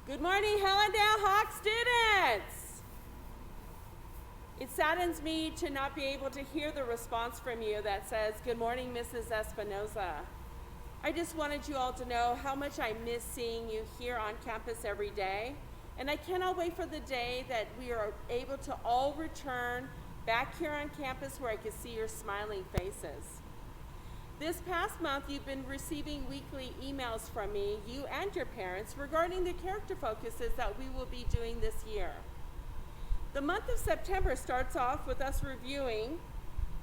Good morning, Hellendale Hawk students. It saddens me to not be able to hear the response from you that says, "Good morning, Mrs. Espinoza." I just wanted you all to know how much I miss seeing you here on campus every day, and I cannot wait for the day that we are able to all return back here on campus where I can see your smiling faces. This past month, you've been receiving weekly emails from me, you and your parents, regarding the character focuses that we will be doing this year. The month of September starts off with us reviewing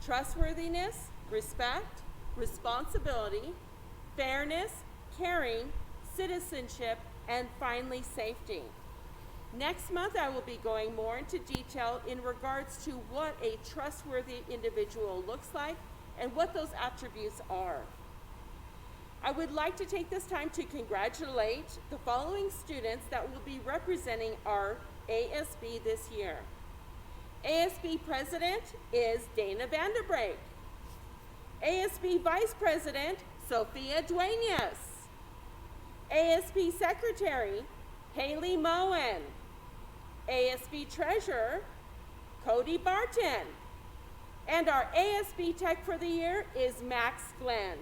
trustworthiness, respect, responsibility, fairness, caring, citizenship, and finally safety. Next month, I will be going more into detail in regards to what a trustworthy individual looks like and what those attributes are. I would like to take this time to congratulate the following students that will be representing our ASB this year. ASB President is Dana Vanderbrake. ASB Vice President, Sophia Duenas. ASB Secretary, Haley Moen. ASB Treasurer, Cody Barton. And our ASB Tech for the year is Max Glenn.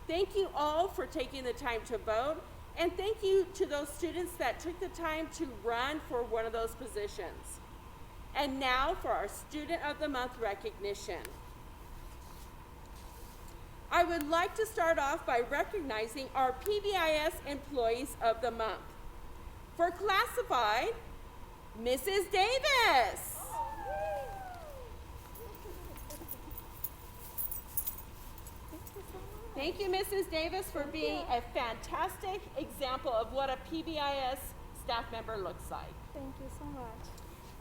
Thank you all for taking the time to vote, and thank you to those students that took the time to run for one of those positions. And now for our Student of the Month recognition. I would like to start off by recognizing our PBIS Employees of the Month. For classified, Mrs. Davis. Thank you, Mrs. Davis, for being a fantastic example of what a PBIS staff member looks like. Thank you so much.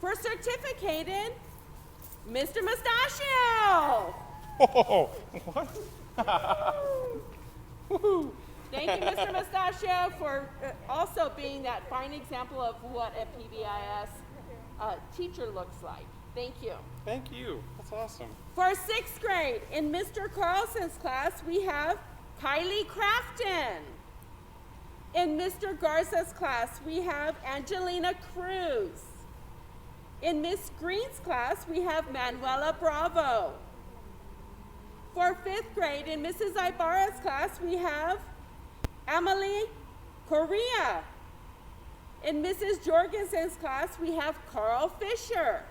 For certificated, Mr. Mustachio. Oh, what? Thank you, Mr. Mustachio, for also being that fine example of what a PBIS teacher looks like. Thank you. Thank you. That's awesome. For sixth grade, in Mr. Carlson's class, we have Kylie Crafton. In Mr. Garza's class, we have Angelina Cruz. In Miss Green's class, we have Manuela Bravo. For fifth grade, in Mrs. Ibarra's class, we have Emily Correa. In Mrs. Jorgensen's class, we have Carl Fisher.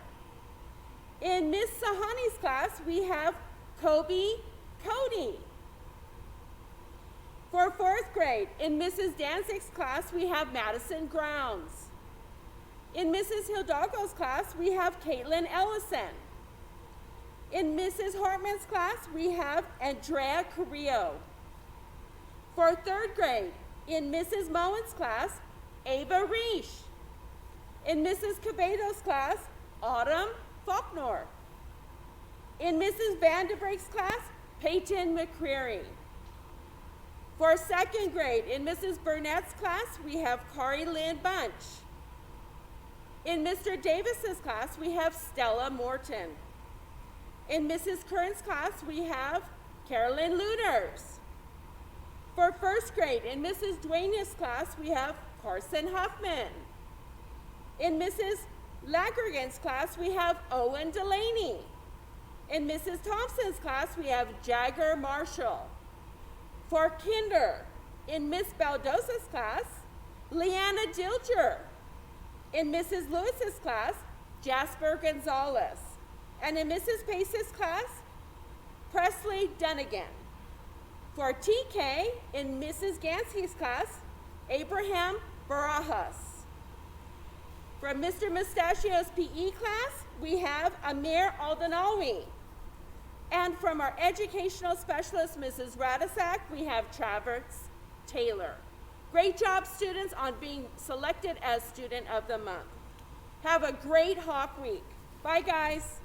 In Miss Sahani's class, we have Kobe Cody. For fourth grade, in Mrs. Danzig's class, we have Madison Grounds. In Mrs. Hidalgo's class, we have Caitlin Ellison. In Mrs. Hartman's class, we have Andrea Carrillo. For third grade, in Mrs. Moen's class, Ava Reish. In Mrs. Cabedo's class, Autumn Faulkner. In Mrs. Vanderbrake's class, Peyton McCreary. For second grade, in Mrs. Burnett's class, we have Kari Lynn Bunch. In Mr. Davis's class, we have Stella Morton. In Mrs. Kern's class, we have Carolyn Lunars. For first grade, in Mrs. Duenas' class, we have Carson Huffman. In Mrs. Lagergan's class, we have Owen Delaney. In Mrs. Thompson's class, we have Jagger Marshall. For kinder, in Miss Baldosa's class, Leanna Dilger. In Mrs. Lewis's class, Jasper Gonzalez. And in Mrs. Pace's class, Presley Dunnigan. For TK, in Mrs. Gansky's class, Abraham Barajas. From Mr. Mustachio's PE class, we have Amir Aldanawi. And from our educational specialist, Mrs. Radasak, we have Travis Taylor. Great job, students, on being selected as Student of the Month. Have a great Hawk Week. Bye, guys.